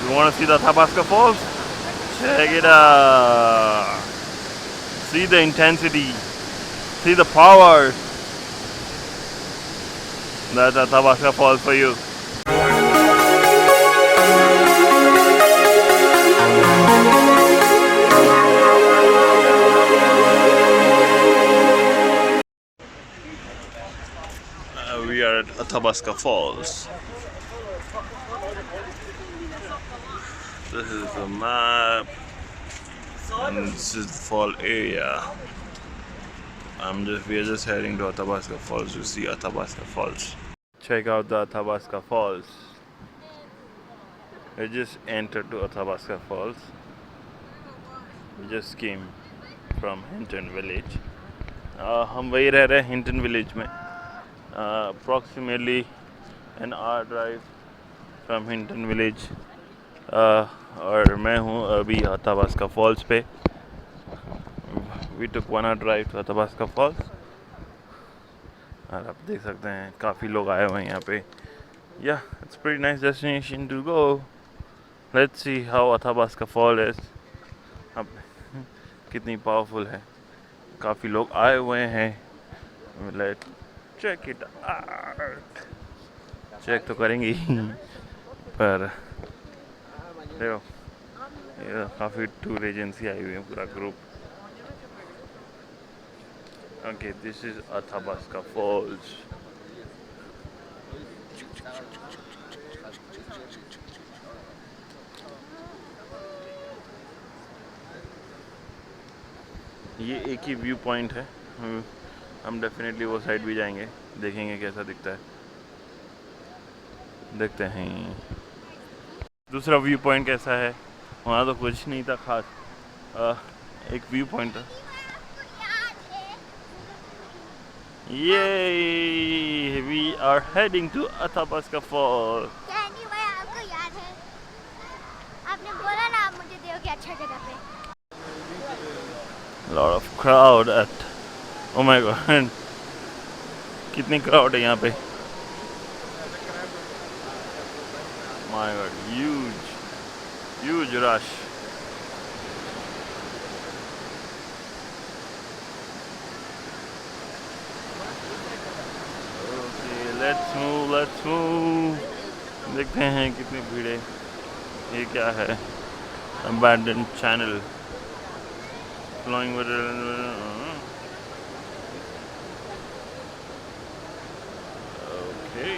You want to see the Athabasca Falls? Check it out. See the intensity. See the power. That's Athabasca Falls for you. We are at Athabasca Falls. This is the map, and this is the fall area. We are just heading to Athabasca Falls to see Athabasca Falls. Check out the Athabasca Falls. We just entered to Athabasca Falls. We just came from Hinton Village. हम वही रह रहे हैं Hinton Village में. Approximately an hour drive from Hinton Village. और मैं हूँ अभी Athabasca Falls पे. We took 1 hour drive to Athabasca Falls. और आप देख सकते हैं काफ़ी लोग आए हुए हैं यहाँ पे. Yeah, it's a pretty nice destination to go. Let's see how Athabasca Falls is. अब कितनी powerful है. काफ़ी लोग आए हुए हैं. Let's check it out. Check तो करेंगे पर देखो ये काफ़ी टूर एजेंसी आई हुई है पूरा group. Okay, this is Athabasca Falls. ये एक ही व्यू पॉइंट है. हम डेफिनेटली वो साइड भी जाएंगे, देखेंगे कैसा दिखता है. देखते हैं दूसरा व्यू पॉइंट कैसा है. वहाँ तो कुछ नहीं था खास. एक व्यू पॉइंट था. Yay! We are heading to Athabasca Falls. Candy भाई आपको याद है? आपने बोला ना आप मुझे दोगे अच्छा जगह पे. Lot of crowd at. Oh my God! कितनी crowd है यहाँ पे. My God! Huge rush. Let's move. देखते हैं कितनी भीड़ है. ये क्या है? Abandoned channel. Flowing water. Okay.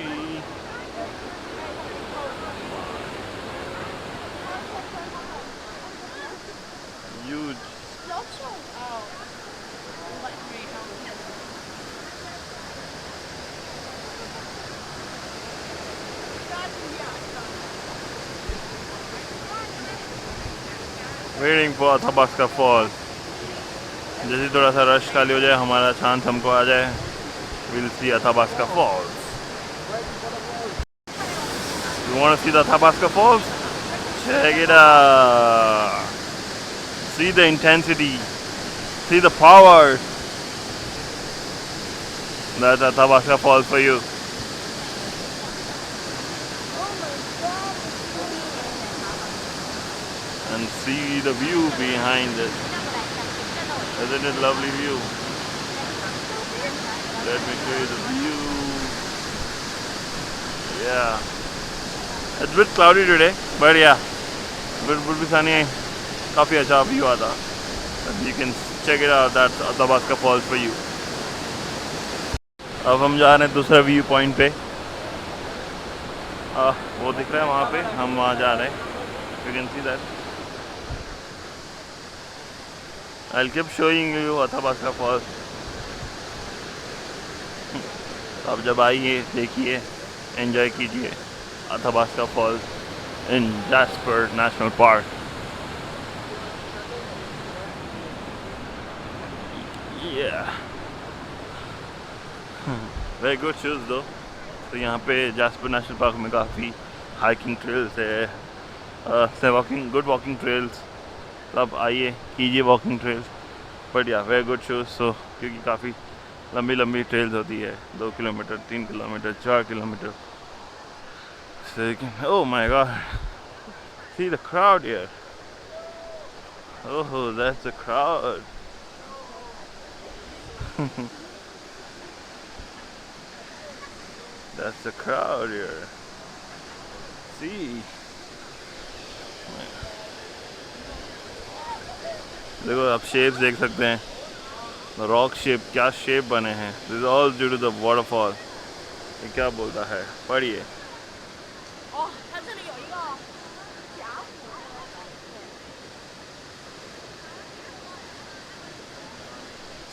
Huge. Waiting for Athabasca Falls. जैसे थोड़ा सा रश खाली हो जाए, हमारा चांस हमको आ जाए, we'll see Athabasca Falls. You want to see the Athabasca Falls? Check it out. See the intensity. See the power. That's Athabasca Falls for you. And see the view behind it. Isn't it lovely view? Let me show you the view. Yeah. It's a bit cloudy today, but yeah. But would be sunny. काफ़ी अच्छा view आता. You can check it out. That's Athabasca Falls for you. अब हम जा रहे हैं दूसरा view point पे. वो दिख रहा है वहाँ पे. हम वहाँ जा रहे हैं. You can see that. I'll keep showing you Athabasca Falls. आप जब आइए, देखिए, एंजॉय कीजिए Athabasca Falls in Jasper National Park. Yeah. Very good shoes though. तो यहाँ पे Jasper National Park में काफ़ी hiking trails है. Good walking trails. अब आइए कीजिए वॉकिंग ट्रेल्स. बट या वेरी गुड शूज़. सो क्योंकि काफ़ी लंबी ट्रेल्स होती है. 2 kilometre, 3 kilometre, 4 kilometre. Oh my God, See the crowd here. Oh, that's a crowd. That's a crowd here. See. देखो आप शेप्स देख सकते हैं. The rock shape, क्या शेप बने हैं. This is all due to the waterfall. ये क्या बोलता है? पढ़िए.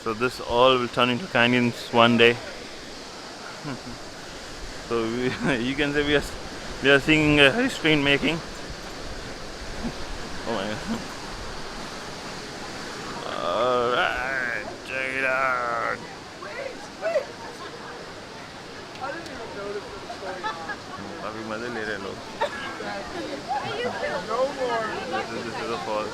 So this all will turn into canyons one day. So you can say we are seeing a history in making. Oh my god. Alright, check it out. काफी मजे ले रहे लोग. This is the fall.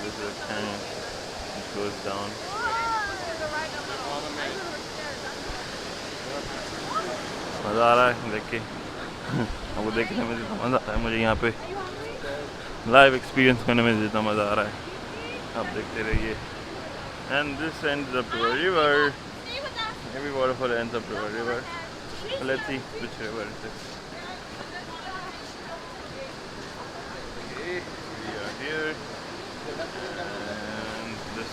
This is a canyon. It goes down. मज़ा आ रहा है देख के. आपको देखने में जितना मज़ा आता है मुझे यहाँ पे लाइव एक्सपीरियंस करने में जितना मज़ा आ रहा है आप देखते रहिए. And this ends up to a river. Every waterfall ends up to a river. So let's see which river it is. Okay, we are here. And this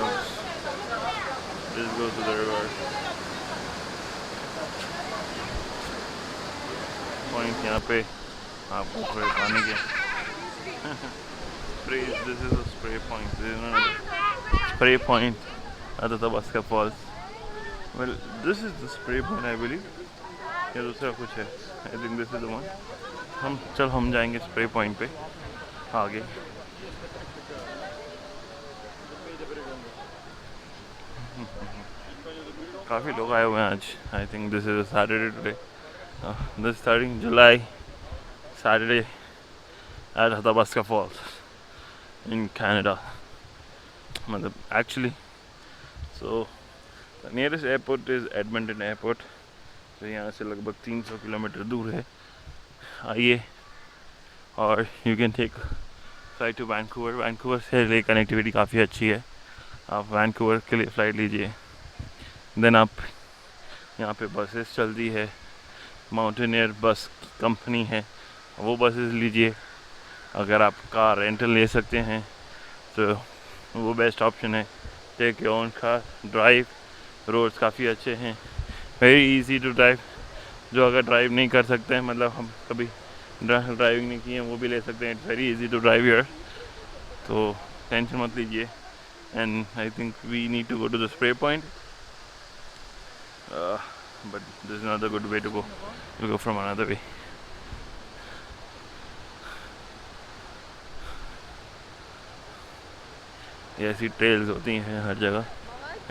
looks. This goes to the river. Point यहाँ पे आपको थोड़े पानी के spray. This is a spray point. This is not a spray point at the Athabasca Falls. Well, this is the spray point, I believe. या दूसरा कुछ है. I think this is the one. हम जाएंगे spray point पे आगे. काफ़ी लोग आए हुए हैं आज. I think this is a Saturday today. This is starting July, Saturday at Athabasca Falls in Canada. Actually, so the nearest airport is Edmonton Airport. तो यहाँ से लगभग 300 किलोमीटर दूर है. आइए और you can take flight to Vancouver. Vancouver से ले कनेक्टिविटी काफ़ी अच्छी है. आप वैंकूवर के लिए फ़्लाइट लीजिए. देन आप यहाँ पे बसेस चलती है. माउंटेनियर बस कंपनी है, वो बसेस लीजिए. अगर आप कार रेंटल ले सकते हैं तो वो बेस्ट ऑप्शन है. Take your own car, drive. Roads काफ़ी अच्छे हैं, वेरी इजी टू ड्राइव. जो अगर ड्राइव नहीं कर सकते हैं, मतलब हम कभी ड्राइविंग नहीं की है, वो भी ले सकते हैं. It's very easy to drive here. तो टेंशन मत लीजिए. And I think we need to go to the spray point. But this is not a good way to go. We'll go from another way. ये ऐसी trails होती हैं हर जगह.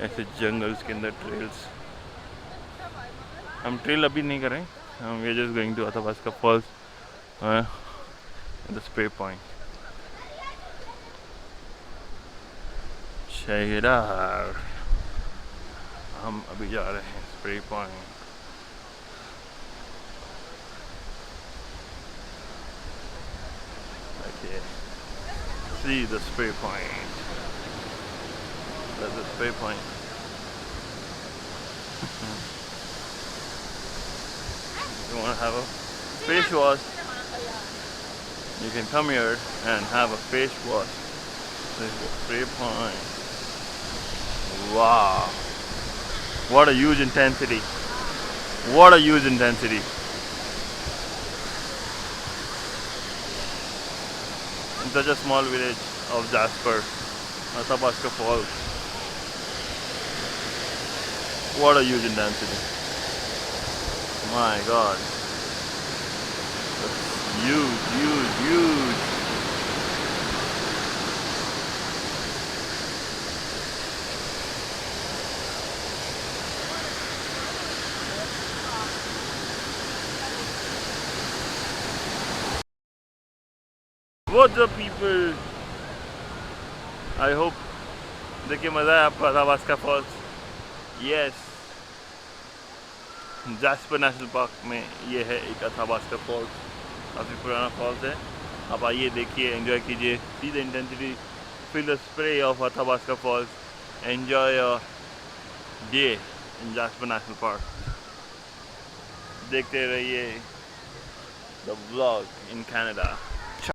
ऐसे jungles के अंदर ट्रेल्स. हम ट्रेल अभी नहीं कर रहे हैं. We are just going to Athabasca Falls, the spray point. Check it out. हम अभी जा रहे हैं spray point. Okay. See the spray point. That's the spray point. You want to have a face wash? You can come here and have a face wash. This is the spray point. Wow. What a huge intensity. What a huge intensity. In such a small village of Jasper, Athabasca Falls. What a huge intensity. My God. That's huge, huge, huge. What's up people? I hope देखिए मज़ा है आपको Athabasca Falls. Yes, Jasper National Park में ये है एक Athabasca Falls. काफ़ी पुराना फॉल्स है. आप आइए देखिए, एंजॉय कीजिए. See the intensity, feel the spray of Athabasca Falls. Enjoy your day in Jasper National Park. देखते रहिए the vlog in Canada.